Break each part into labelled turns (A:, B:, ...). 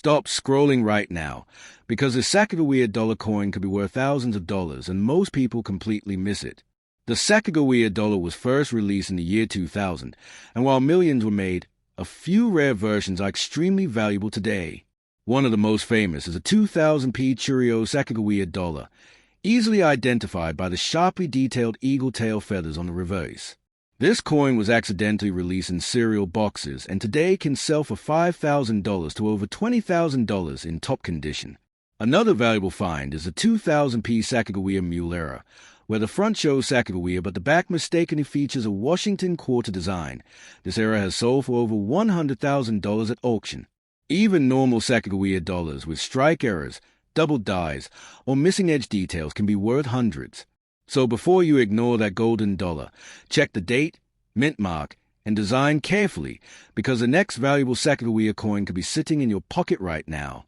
A: Stop scrolling right now, because the Sacagawea dollar coin could be worth thousands of dollars, and most people completely miss it. The Sacagawea dollar was first released in the year 2000, and while millions were made, a few rare versions are extremely valuable today. One of the most famous is a 2000p Churio Sacagawea dollar, easily identified by the sharply detailed eagle tail feathers on the reverse. This coin was accidentally released in cereal boxes and today can sell for $5,000 to over $20,000 in top condition. Another valuable find is the 2000p Sacagawea mule era, where the front shows Sacagawea but the back mistakenly features a Washington quarter design. This era has sold for over $100,000 at auction. Even normal Sacagawea dollars with strike errors, double dies, or missing edge details can be worth hundreds. So before you ignore that golden dollar, check the date, mint mark, and design carefully, because the next valuable Sacagawea coin could be sitting in your pocket right now.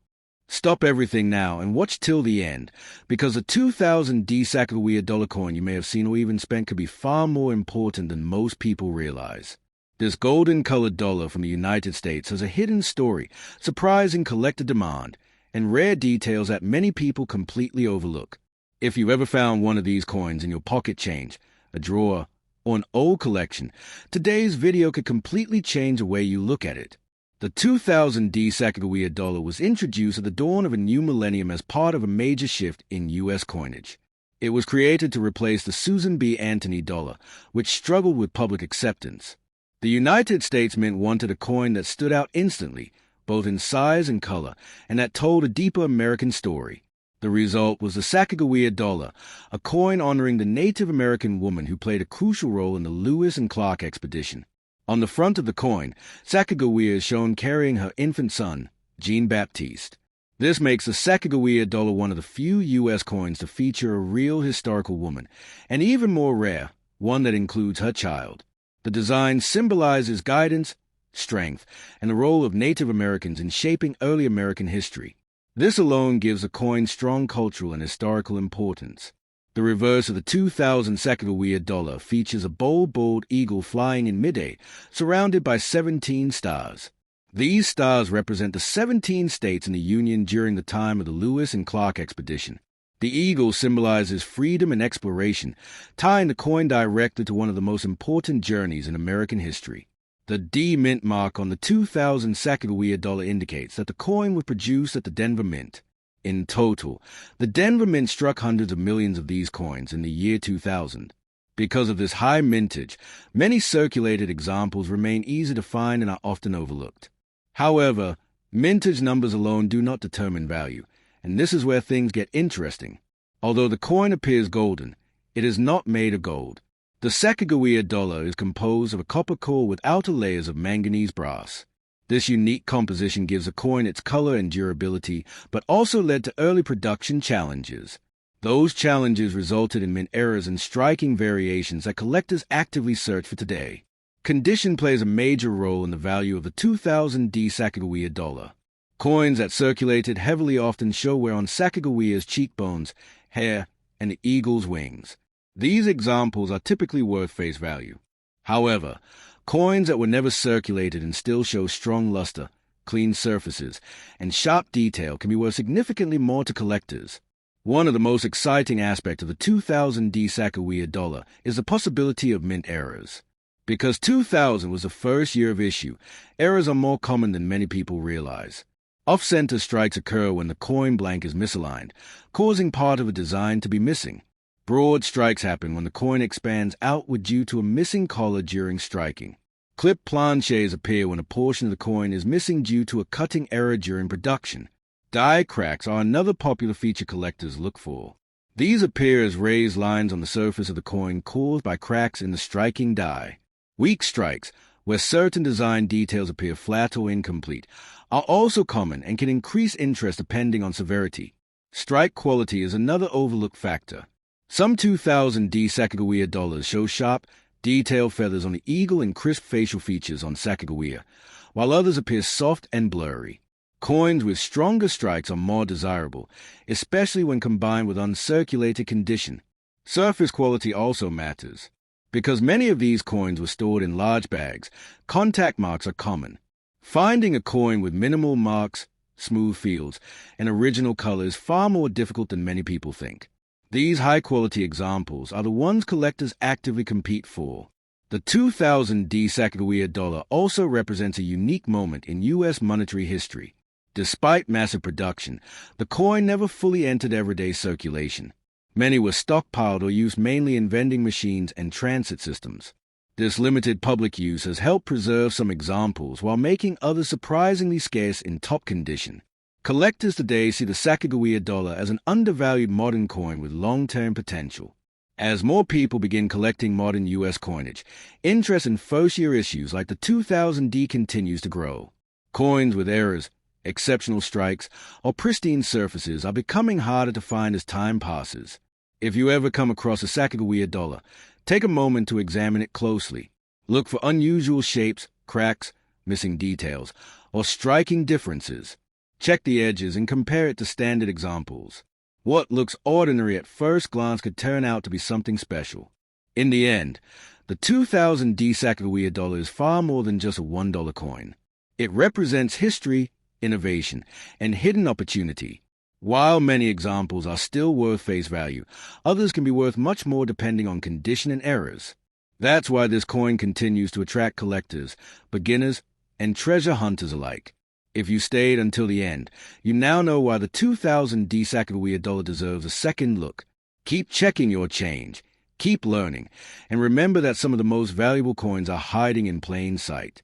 A: Stop everything now and watch till the end, because the 2000D Sacagawea dollar coin you may have seen or even spent could be far more important than most people realize. This golden-colored dollar from the United States has a hidden story, surprising collector demand, and rare details that many people completely overlook. If you've ever found one of these coins in your pocket change, a drawer, or an old collection, today's video could completely change the way you look at it. The 2000D Sacagawea dollar was introduced at the dawn of a new millennium as part of a major shift in U.S. coinage. It was created to replace the Susan B. Anthony dollar, which struggled with public acceptance. The United States Mint wanted a coin that stood out instantly, both in size and color, and that told a deeper American story. The result was the Sacagawea Dollar, a coin honoring the Native American woman who played a crucial role in the Lewis and Clark expedition. On the front of the coin, Sacagawea is shown carrying her infant son, Jean-Baptiste. This makes the Sacagawea Dollar one of the few U.S. coins to feature a real historical woman, and even more rare, one that includes her child. The design symbolizes guidance, strength, and the role of Native Americans in shaping early American history. This alone gives the coin strong cultural and historical importance. The reverse of the 2000 Sacagawea dollar features a bold bald eagle flying in midair, surrounded by 17 stars. These stars represent the 17 states in the Union during the time of the Lewis and Clark expedition. The eagle symbolizes freedom and exploration, tying the coin directly to one of the most important journeys in American history. The D Mint mark on the 2000 Sacagawea dollar indicates that the coin was produced at the Denver Mint. In total, the Denver Mint struck hundreds of millions of these coins in the year 2000. Because of this high mintage, many circulated examples remain easy to find and are often overlooked. However, mintage numbers alone do not determine value, and this is where things get interesting. Although the coin appears golden, it is not made of gold. The Sacagawea dollar is composed of a copper core with outer layers of manganese brass. This unique composition gives the coin its color and durability, but also led to early production challenges. Those challenges resulted in mint errors and striking variations that collectors actively search for today. Condition plays a major role in the value of the 2000D Sacagawea dollar. Coins that circulated heavily often show wear on Sacagawea's cheekbones, hair, and the eagle's wings. These examples are typically worth face value. However, coins that were never circulated and still show strong luster, clean surfaces, and sharp detail can be worth significantly more to collectors. One of the most exciting aspects of the 2000D Sacagawea dollar is the possibility of mint errors. Because 2000 was the first year of issue, errors are more common than many people realize. Off-center strikes occur when the coin blank is misaligned, causing part of a design to be missing. Broad strikes happen when the coin expands outward due to a missing collar during striking. Clip planches appear when a portion of the coin is missing due to a cutting error during production. Die cracks are another popular feature collectors look for. These appear as raised lines on the surface of the coin caused by cracks in the striking die. Weak strikes, where certain design details appear flat or incomplete, are also common and can increase interest depending on severity. Strike quality is another overlooked factor. Some 2000D Sacagawea dollars show sharp, detailed feathers on the eagle and crisp facial features on Sacagawea, while others appear soft and blurry. Coins with stronger strikes are more desirable, especially when combined with uncirculated condition. Surface quality also matters. Because many of these coins were stored in large bags, contact marks are common. Finding a coin with minimal marks, smooth fields, and original color is far more difficult than many people think. These high-quality examples are the ones collectors actively compete for. The 2000 Sacagawea Dollar also represents a unique moment in U.S. monetary history. Despite massive production, the coin never fully entered everyday circulation. Many were stockpiled or used mainly in vending machines and transit systems. This limited public use has helped preserve some examples while making others surprisingly scarce in top condition. Collectors today see the Sacagawea Dollar as an undervalued modern coin with long-term potential. As more people begin collecting modern U.S. coinage, interest in first-year issues like the 2000 D continues to grow. Coins with errors, exceptional strikes, or pristine surfaces are becoming harder to find as time passes. If you ever come across a Sacagawea Dollar, take a moment to examine it closely. Look for unusual shapes, cracks, missing details, or striking differences. Check the edges and compare it to standard examples. What looks ordinary at first glance could turn out to be something special. In the end, the 2000 D Sacagawea Dollar is far more than just a $1 coin. It represents history, innovation, and hidden opportunity. While many examples are still worth face value, others can be worth much more depending on condition and errors. That's why this coin continues to attract collectors, beginners, and treasure hunters alike. If you stayed until the end, you now know why the 2000 D Sacagawea Dollar deserves a second look. Keep checking your change, keep learning, and remember that some of the most valuable coins are hiding in plain sight.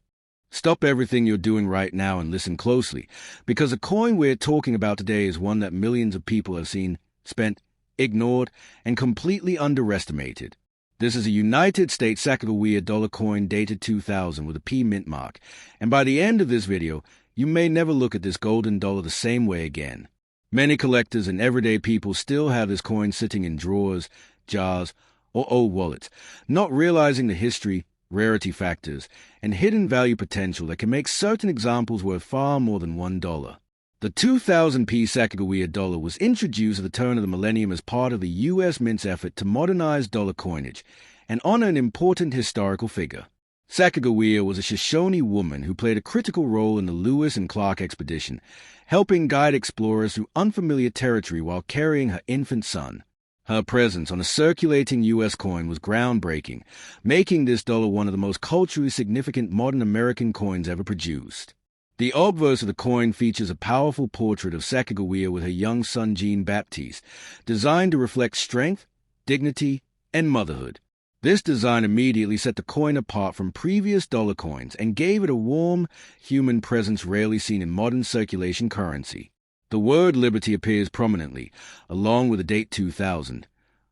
A: Stop everything you're doing right now and listen closely, because the coin we're talking about today is one that millions of people have seen, spent, ignored, and completely underestimated. This is a United States Sacagawea Dollar coin dated 2000 with a P mint mark, and by the end of this video, you may never look at this golden dollar the same way again. Many collectors and everyday people still have this coin sitting in drawers, jars, or old wallets, not realizing the history, rarity factors, and hidden value potential that can make certain examples worth far more than $1. The 2000 P Sacagawea Dollar was introduced at the turn of the millennium as part of the U.S. Mint's effort to modernize dollar coinage and honor an important historical figure. Sacagawea was a Shoshone woman who played a critical role in the Lewis and Clark expedition, helping guide explorers through unfamiliar territory while carrying her infant son. Her presence on a circulating U.S. coin was groundbreaking, making this dollar one of the most culturally significant modern American coins ever produced. The obverse of the coin features a powerful portrait of Sacagawea with her young son Jean-Baptiste, designed to reflect strength, dignity, and motherhood. This design immediately set the coin apart from previous dollar coins and gave it a warm, human presence rarely seen in modern circulation currency. The word liberty appears prominently, along with the date 2000,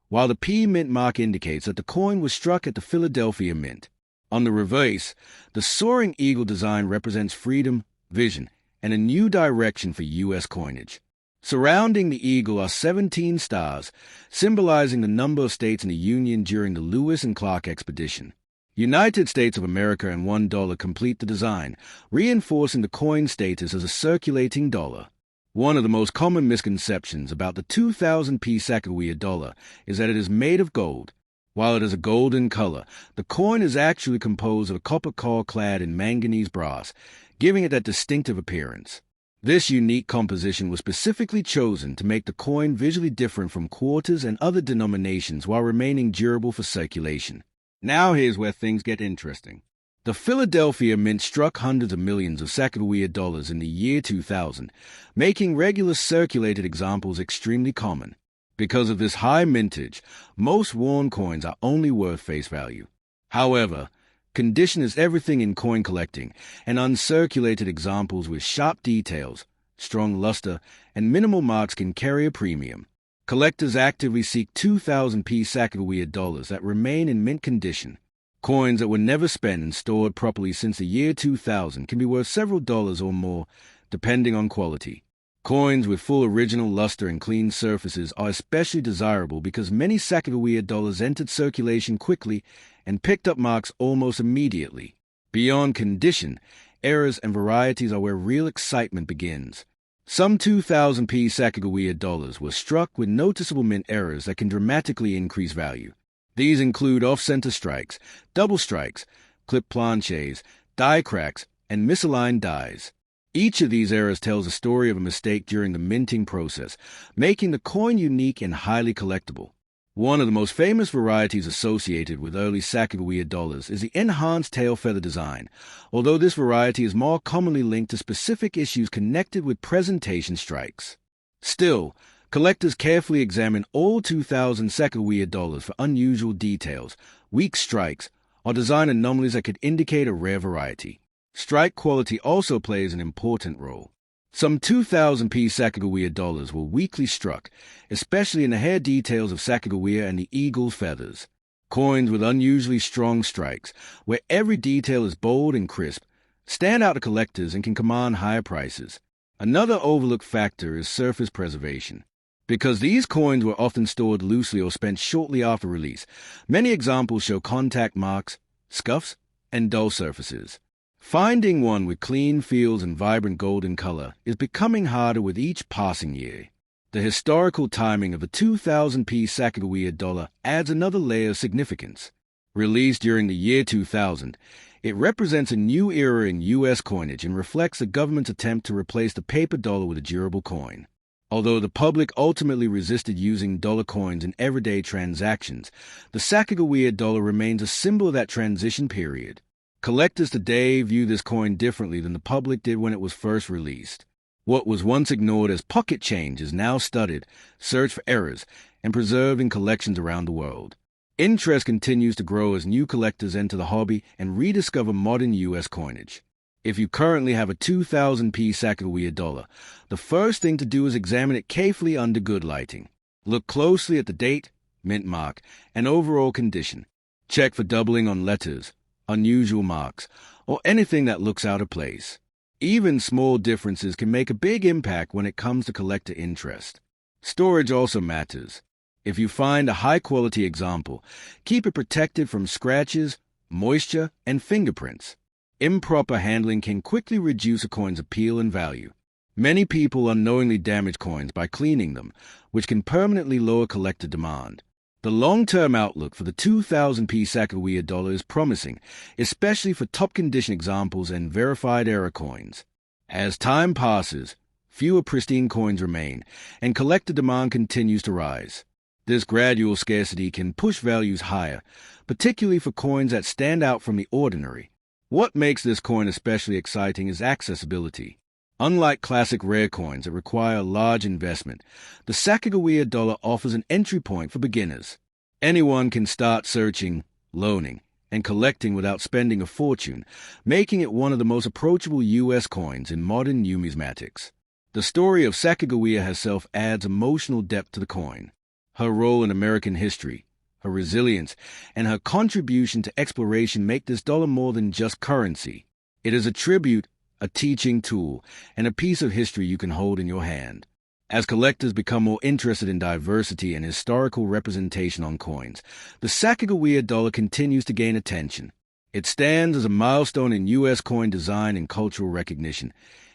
A: while the P mint mark indicates that the coin was struck at the Philadelphia Mint. On the reverse, the soaring eagle design represents freedom, vision, and a new direction for U.S. coinage. Surrounding the eagle are 17 stars, symbolizing the number of states in the Union during the Lewis and Clark expedition. United States of America and $1 complete the design, reinforcing the coin's status as a circulating dollar. One of the most common misconceptions about the 2000 P Sacagawea Dollar is that it is made of gold. While it is a golden color, the coin is actually composed of a copper core clad in manganese brass, giving it that distinctive appearance. This unique composition was specifically chosen to make the coin visually different from quarters and other denominations while remaining durable for circulation. Now here's where things get interesting. The Philadelphia Mint struck hundreds of millions of Sacagawea dollars in the year 2000, making regular circulated examples extremely common. Because of this high mintage, most worn coins are only worth face value. However, condition is everything in coin collecting, and uncirculated examples with sharp details, strong luster, and minimal marks can carry a premium. Collectors actively seek 2000 P Sacagawea dollars that remain in mint condition. Coins that were never spent and stored properly since the year 2000 can be worth several dollars or more, depending on quality. Coins with full original luster and clean surfaces are especially desirable because many Sacagawea dollars entered circulation quickly and picked up marks almost immediately. Beyond condition, errors and varieties are where real excitement begins. Some 2000 P Sacagawea dollars were struck with noticeable mint errors that can dramatically increase value. These include off-center strikes, double strikes, clip planches, die cracks, and misaligned dies. Each of these eras tells a story of a mistake during the minting process, making the coin unique and highly collectible. One of the most famous varieties associated with early Sacagawea dollars is the enhanced tail feather design, although this variety is more commonly linked to specific issues connected with presentation strikes. Still, collectors carefully examine all 2000 Sacagawea dollars for unusual details, weak strikes, or design anomalies that could indicate a rare variety. Strike quality also plays an important role. Some 2000p Sacagawea dollars were weakly struck, especially in the hair details of Sacagawea and the eagle's feathers. Coins with unusually strong strikes, where every detail is bold and crisp, stand out to collectors and can command higher prices. Another overlooked factor is surface preservation. Because these coins were often stored loosely or spent shortly after release, many examples show contact marks, scuffs, and dull surfaces. Finding one with clean fields and vibrant golden color is becoming harder with each passing year. The historical timing of the 2000p Sacagawea dollar adds another layer of significance. Released during the year 2000, it represents a new era in U.S. coinage and reflects the government's attempt to replace the paper dollar with a durable coin. Although the public ultimately resisted using dollar coins in everyday transactions, the Sacagawea dollar remains a symbol of that transition period. Collectors today view this coin differently than the public did when it was first released. What was once ignored as pocket change is now studied, searched for errors, and preserved in collections around the world. Interest continues to grow as new collectors enter the hobby and rediscover modern U.S. coinage. If you currently have a 2000p Sacagawea dollar, the first thing to do is examine it carefully under good lighting. Look closely at the date, mint mark, and overall condition. Check for doubling on letters, unusual marks, or anything that looks out of place. Even small differences can make a big impact when it comes to collector interest. Storage also matters. If you find a high-quality example, keep it protected from scratches, moisture, and fingerprints. Improper handling can quickly reduce a coin's appeal and value. Many people unknowingly damage coins by cleaning them, which can permanently lower collector demand. The long-term outlook for the 2000p Sacagawea dollar is promising, especially for top-condition examples and verified error coins. As time passes, fewer pristine coins remain, and collector demand continues to rise. This gradual scarcity can push values higher, particularly for coins that stand out from the ordinary. What makes this coin especially exciting is accessibility. Unlike classic rare coins that require a large investment, the Sacagawea dollar offers an entry point for beginners. Anyone can start searching, loaning, and collecting without spending a fortune, making it one of the most approachable U.S. coins in modern numismatics. The story of Sacagawea herself adds emotional depth to the coin. Her role in American history, her resilience, and her contribution to exploration make this dollar more than just currency. It is a tribute, a teaching tool, and a piece of history you can hold in your hand. As collectors become more interested in diversity and historical representation on coins, the Sacagawea dollar continues to gain attention. It stands as a milestone in U.S. coin design and cultural recognition,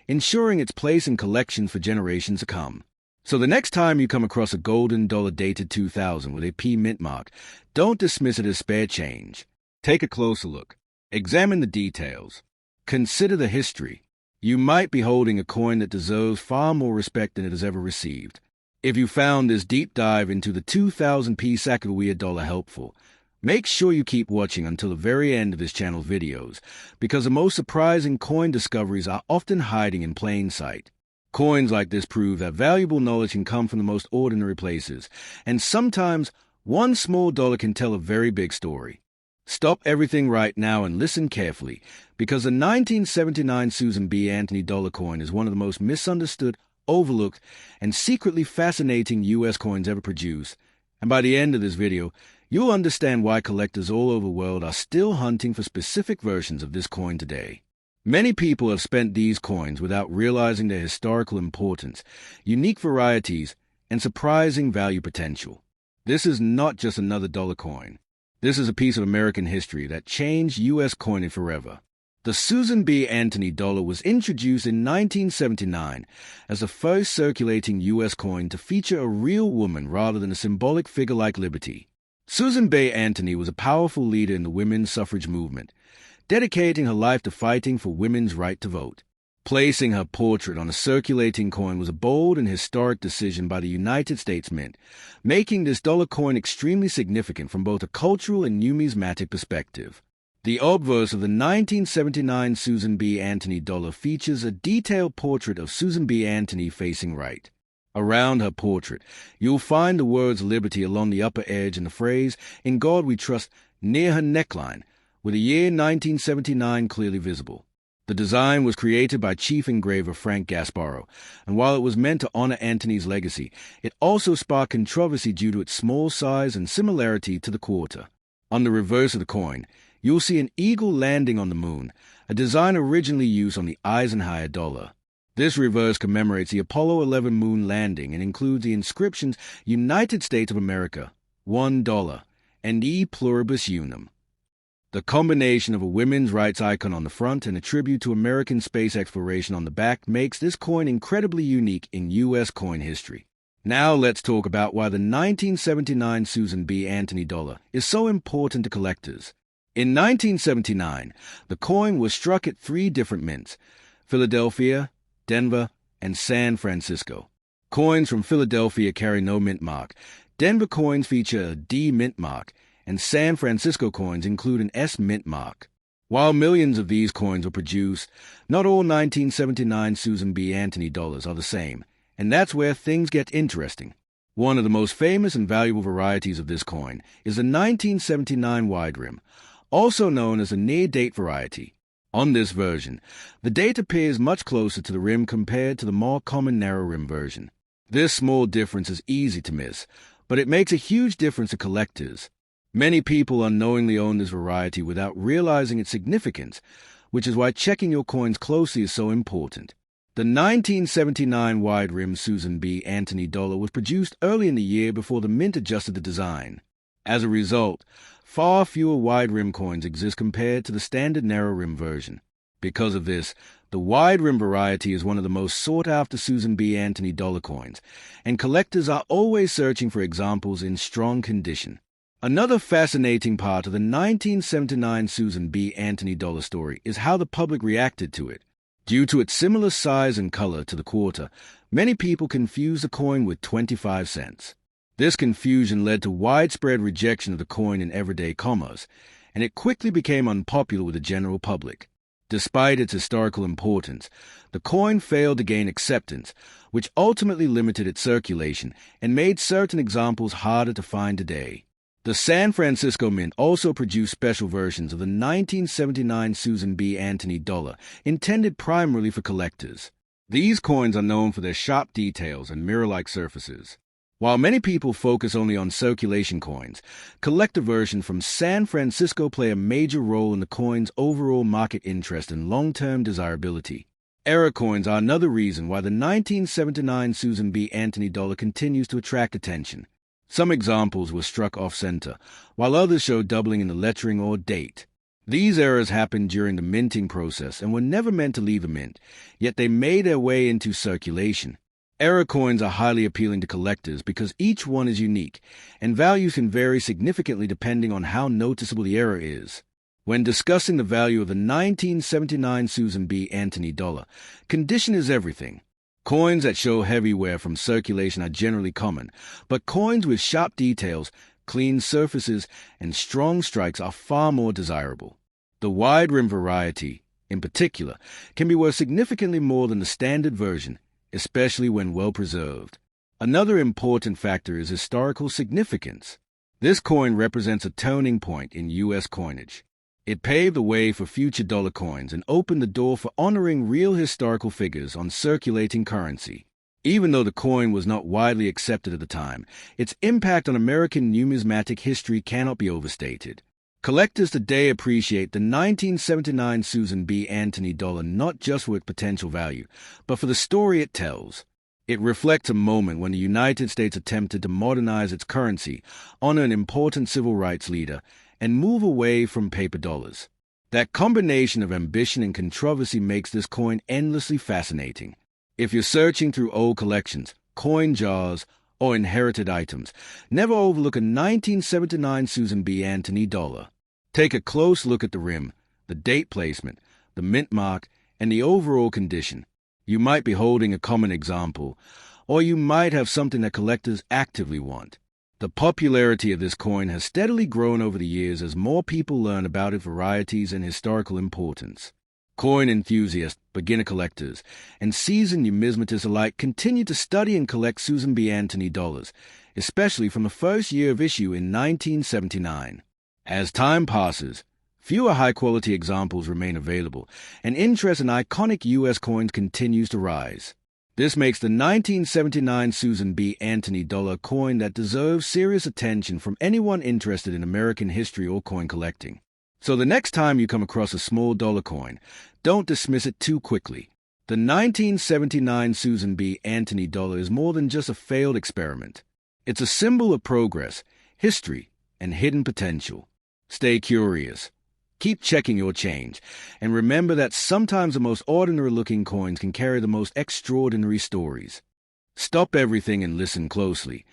A: ensuring its place in collections for generations to come. So the next time you come across a golden dollar dated 2000 with a P mint mark, don't dismiss it as spare change. Take a closer look. Examine the details. Consider the history. You might be holding a coin that deserves far more respect than it has ever received. If you found this deep dive into the 2000p Sacagawea dollar helpful, make sure you keep watching until the very end of this channel's videos, because the most surprising coin discoveries are often hiding in plain sight. Coins like this prove that valuable knowledge can come from the most ordinary places, and sometimes one small dollar can tell a very big story. Stop everything right now and listen carefully, because the 1979 Susan B. Anthony dollar coin is one of the most misunderstood, overlooked, and secretly fascinating U.S. coins ever produced. And by the end of this video, you'll understand why collectors all over the world are still hunting for specific versions of this coin today. Many people have spent these coins without realizing their historical importance, unique varieties, and surprising value potential. This is not just another dollar coin. This is a piece of American history that changed U.S. coinage forever. The Susan B. Anthony dollar was introduced in 1979 as the first circulating U.S. coin to feature a real woman rather than a symbolic figure like Liberty. Susan B. Anthony was a powerful leader in the women's suffrage movement, dedicating her life to fighting for women's right to vote. Placing her portrait on a circulating coin was a bold and historic decision by the United States Mint, making this dollar coin extremely significant from both a cultural and numismatic perspective. The obverse of the 1979 Susan B. Anthony dollar features a detailed portrait of Susan B. Anthony facing right. Around her portrait, you'll find the words liberty along the upper edge and the phrase, "In God We Trust," near her neckline, with the year 1979 clearly visible. The design was created by chief engraver Frank Gasparro, and while it was meant to honor Anthony's legacy, it also sparked controversy due to its small size and similarity to the quarter. On the reverse of the coin, you'll see an eagle landing on the moon, a design originally used on the Eisenhower dollar. This reverse commemorates the Apollo 11 moon landing and includes the inscriptions United States of America, $1, and E Pluribus Unum. The combination of a women's rights icon on the front and a tribute to American space exploration on the back makes this coin incredibly unique in U.S. coin history. Now let's talk about why the 1979 Susan B. Anthony dollar is so important to collectors. In 1979, the coin was struck at 3 different mints: Philadelphia, Denver, and San Francisco. Coins from Philadelphia carry no mint mark. Denver coins feature a D mint mark, and San Francisco coins include an S mint mark. While millions of these coins were produced, not all 1979 Susan B. Anthony dollars are the same, and that's where things get interesting. One of the most famous and valuable varieties of this coin is the 1979 wide rim, also known as the near-date variety. On this version, the date appears much closer to the rim compared to the more common narrow rim version. This small difference is easy to miss, but it makes a huge difference to collectors. Many people unknowingly own this variety without realizing its significance, which is why checking your coins closely is so important. The 1979 wide-rim Susan B. Anthony dollar was produced early in the year before the mint adjusted the design. As a result, far fewer wide-rim coins exist compared to the standard narrow-rim version. Because of this, the wide-rim variety is one of the most sought-after Susan B. Anthony dollar coins, and collectors are always searching for examples in strong condition. Another fascinating part of the 1979 Susan B. Anthony dollar story is how the public reacted to it. Due to its similar size and color to the quarter, many people confused the coin with 25 cents. This confusion led to widespread rejection of the coin in everyday commerce, and it quickly became unpopular with the general public. Despite its historical importance, the coin failed to gain acceptance, which ultimately limited its circulation and made certain examples harder to find today. The San Francisco Mint also produced special versions of the 1979 Susan B. Anthony dollar, intended primarily for collectors. These coins are known for their sharp details and mirror-like surfaces. While many people focus only on circulation coins, collector versions from San Francisco play a major role in the coin's overall market interest and long-term desirability. Error coins are another reason why the 1979 Susan B. Anthony dollar continues to attract attention. Some examples were struck off-center, while others showed doubling in the lettering or date. These errors happened during the minting process and were never meant to leave a mint, yet they made their way into circulation. Error coins are highly appealing to collectors because each one is unique, and values can vary significantly depending on how noticeable the error is. When discussing the value of the 1979 Susan B. Anthony dollar, condition is everything. Coins that show heavy wear from circulation are generally common, but coins with sharp details, clean surfaces, and strong strikes are far more desirable. The wide-rim variety, in particular, can be worth significantly more than the standard version, especially when well-preserved. Another important factor is historical significance. This coin represents a turning point in U.S. coinage. It paved the way for future dollar coins and opened the door for honoring real historical figures on circulating currency. Even though the coin was not widely accepted at the time, its impact on American numismatic history cannot be overstated. Collectors today appreciate the 1979 Susan B. Anthony dollar not just for its potential value, but for the story it tells. It reflects a moment when the United States attempted to modernize its currency, honor an important civil rights leader, and move away from paper dollars. That combination of ambition and controversy makes this coin endlessly fascinating. If you're searching through old collections, coin jars, or inherited items, never overlook a 1979 Susan B. Anthony dollar. Take a close look at the rim, the date placement, the mint mark, and the overall condition. You might be holding a common example, or you might have something that collectors actively want. The popularity of this coin has steadily grown over the years as more people learn about its varieties and historical importance. Coin enthusiasts, beginner collectors, and seasoned numismatists alike continue to study and collect Susan B. Anthony dollars, especially from the first year of issue in 1979. As time passes, fewer high-quality examples remain available, and interest in iconic U.S. coins continues to rise. This makes the 1979 Susan B. Anthony dollar coin that deserves serious attention from anyone interested in American history or coin collecting. So the next time you come across a small dollar coin, don't dismiss it too quickly. The 1979 Susan B. Anthony dollar is more than just a failed experiment. It's a symbol of progress, history, and hidden potential. Stay curious. Keep checking your change, and remember that sometimes the most ordinary-looking coins can carry the most extraordinary stories. Stop everything and listen closely,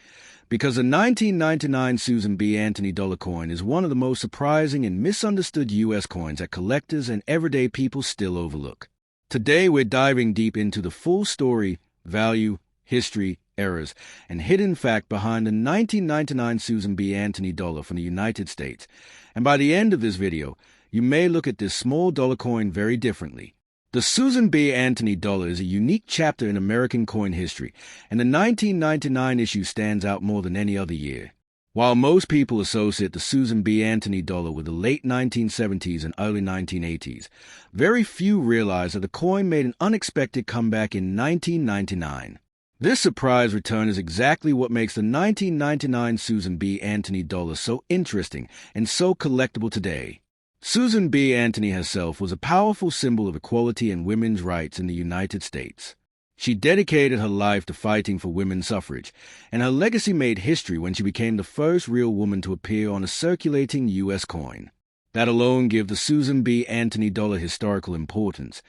A: because the 1999 Susan B. Anthony dollar coin is one of the most surprising and misunderstood U.S. coins that collectors and everyday people still overlook. Today we're diving deep into the full story, value, history, errors, and hidden fact behind the 1999 Susan B. Anthony dollar from the United States, and by the end of this video, you may look at this small dollar coin very differently. The Susan B. Anthony dollar is a unique chapter in American coin history, and the 1999 issue stands out more than any other year. While most people associate the Susan B. Anthony dollar with the late 1970s and early 1980s, very few realize that the coin made an unexpected comeback in 1999. This surprise return is exactly what makes the 1999 Susan B. Anthony dollar so interesting and so collectible today. Susan B. Anthony herself was a powerful symbol of equality and women's rights in the United States. She dedicated her life to fighting for women's suffrage, and her legacy made history when she became the first real woman to appear on a circulating U.S. coin. That alone gives the Susan B. Anthony dollar historical importance,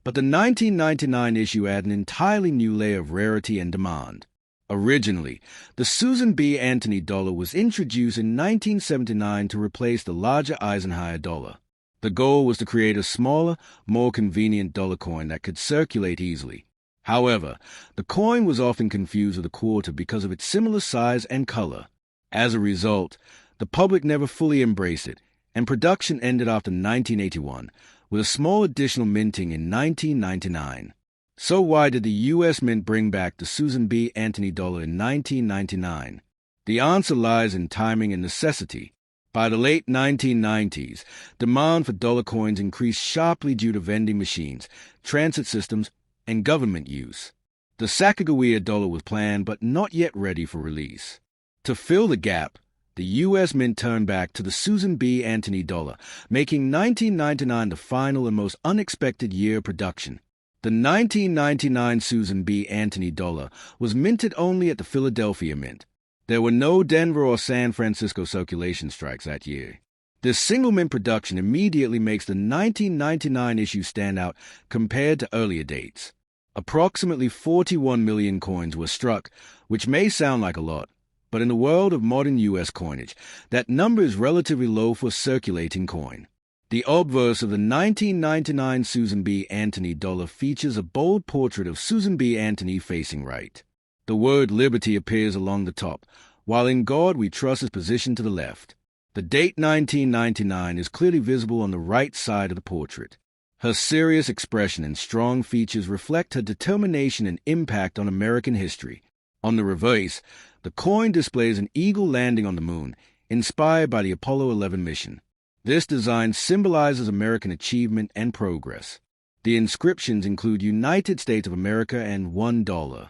A: but the 1999 issue added an entirely new layer of rarity and demand. Originally, the Susan B. Anthony dollar was introduced in 1979 to replace the larger Eisenhower dollar. The goal was to create a smaller, more convenient dollar coin that could circulate easily. However, the coin was often confused with a quarter because of its similar size and color. As a result, the public never fully embraced it, and production ended after 1981, with a small additional minting in 1999. So why did the U.S. Mint bring back the Susan B. Anthony dollar in 1999? The answer lies in timing and necessity. By the late 1990s, demand for dollar coins increased sharply due to vending machines, transit systems, and government use. The Sacagawea Dollar was planned but not yet ready for release. To fill the gap, the U.S. Mint turned back to the Susan B. Anthony dollar, making 1999 the final and most unexpected year of production. The 1999 Susan B. Anthony dollar was minted only at the Philadelphia Mint. There were no Denver or San Francisco circulation strikes that year. This single mint production immediately makes the 1999 issue stand out compared to earlier dates. Approximately 41 million coins were struck, which may sound like a lot, but in the world of modern U.S. coinage, that number is relatively low for a circulating coin. The obverse of the 1999 Susan B. Anthony dollar features a bold portrait of Susan B. Anthony facing right. The word liberty appears along the top, while in God we trust is positioned to the left. The date 1999 is clearly visible on the right side of the portrait. Her serious expression and strong features reflect her determination and impact on American history. On the reverse, the coin displays an eagle landing on the moon, inspired by the Apollo 11 mission. This design symbolizes American achievement and progress. The inscriptions include United States of America and $1.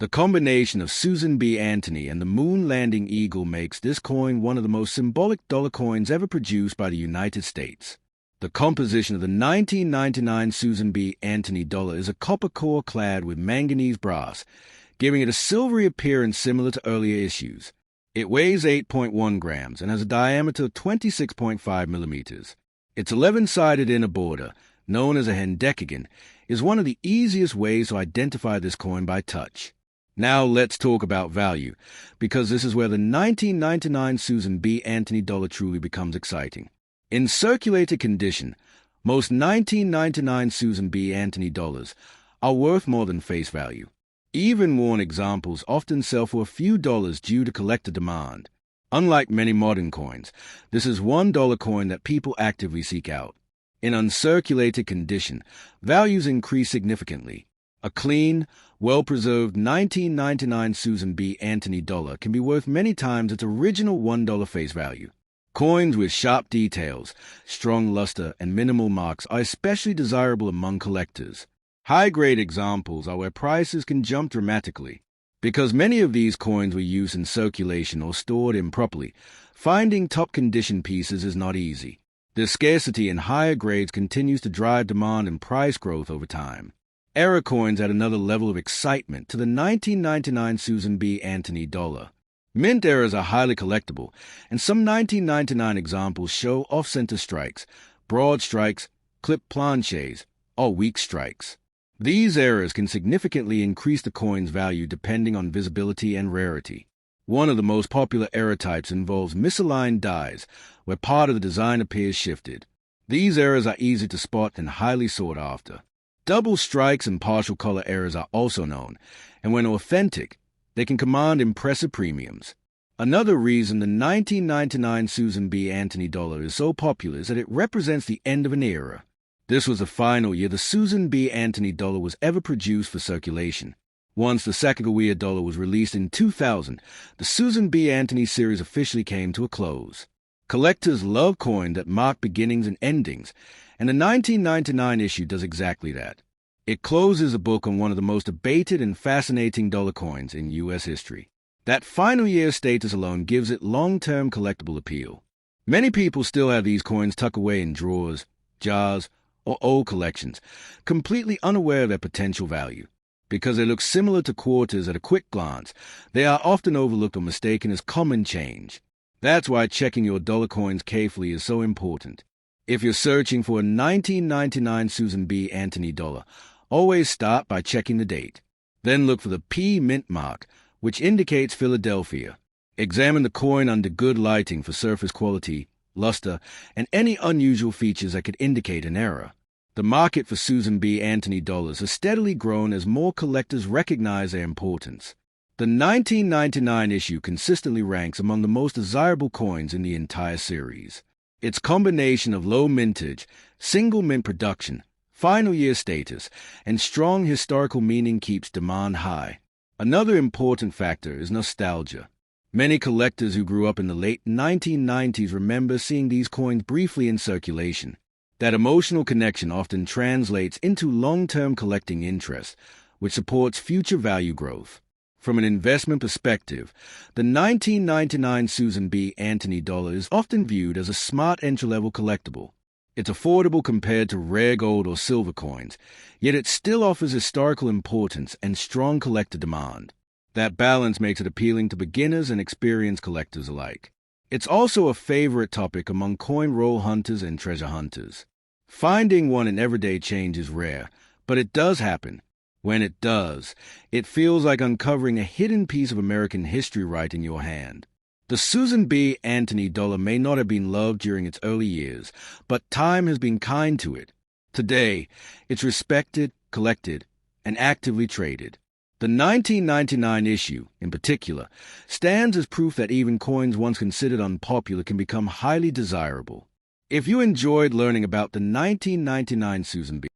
A: The combination of Susan B. Anthony and the moon landing eagle makes this coin one of the most symbolic dollar coins ever produced by the United States. The composition of the 1999 Susan B. Anthony dollar is a copper core clad with manganese brass, giving it a silvery appearance similar to earlier issues. It weighs 8.1 grams and has a diameter of 26.5 millimeters. Its 11-sided inner border, known as a hendecagon, is one of the easiest ways to identify this coin by touch. Now let's talk about value, because this is where the 1999 Susan B. Anthony dollar truly becomes exciting. In circulated condition, Most 1999 Susan B. Anthony dollars are worth more than face value. Even worn examples often sell for a few dollars due to collector demand. Unlike many modern coins, this is $1 coin that people actively seek out. In uncirculated condition, values increase significantly. A clean, well-preserved 1999 Susan B. Anthony dollar can be worth many times its original $1 face value. Coins with sharp details, strong luster, and minimal marks are especially desirable among collectors. High-grade examples are where prices can jump dramatically. Because many of these coins were used in circulation or stored improperly, finding top-condition pieces is not easy. The scarcity in higher grades continues to drive demand and price growth over time. Era coins add another level of excitement to the 1999 Susan B. Anthony dollar. Mint eras are highly collectible, and some 1999 examples show off-center strikes, broad strikes, clip planches, or weak strikes. These errors can significantly increase the coin's value depending on visibility and rarity. One of the most popular error types involves misaligned dies, where part of the design appears shifted. These errors are easy to spot and highly sought after. Double strikes and partial color errors are also known, and when authentic, they can command impressive premiums. Another reason the 1999 Susan B. Anthony dollar is so popular is that it represents the end of an era. This was the final year the Susan B. Anthony dollar was ever produced for circulation. Once the Sacagawea Dollar was released in 2000, the Susan B. Anthony series officially came to a close. Collectors love coins that mark beginnings and endings, and the 1999 issue does exactly that. It closes a book on one of the most debated and fascinating dollar coins in U.S. history. That final year status alone gives it long-term collectible appeal. Many people still have these coins tucked away in drawers, jars, or old collections, completely unaware of their potential value. Because they look similar to quarters at a quick glance, they are often overlooked or mistaken as common change. That's why checking your dollar coins carefully is so important. If you're searching for a 1999 Susan B. Anthony dollar, always start by checking the date. Then look for the P mint mark, which indicates Philadelphia. Examine the coin under good lighting for surface quality, luster, and any unusual features that could indicate an error. The market for Susan B. Anthony dollars has steadily grown as more collectors recognize their importance. The 1999 issue consistently ranks among the most desirable coins in the entire series. Its combination of low mintage, single mint production, final year status, and strong historical meaning keeps demand high. Another important factor is nostalgia. Many collectors who grew up in the late 1990s remember seeing these coins briefly in circulation. That emotional connection often translates into long-term collecting interest, which supports future value growth. From an investment perspective, the 1999 Susan B. Anthony dollar is often viewed as a smart entry-level collectible. It's affordable compared to rare gold or silver coins, yet it still offers historical importance and strong collector demand. That balance makes it appealing to beginners and experienced collectors alike. It's also a favorite topic among coin roll hunters and treasure hunters. Finding one in everyday change is rare, but it does happen. When it does, it feels like uncovering a hidden piece of American history right in your hand. The Susan B. Anthony dollar may not have been loved during its early years, but time has been kind to it. Today, it's respected, collected, and actively traded. The 1999 issue, in particular, stands as proof that even coins once considered unpopular can become highly desirable. If you enjoyed learning about the 1999 Susan B.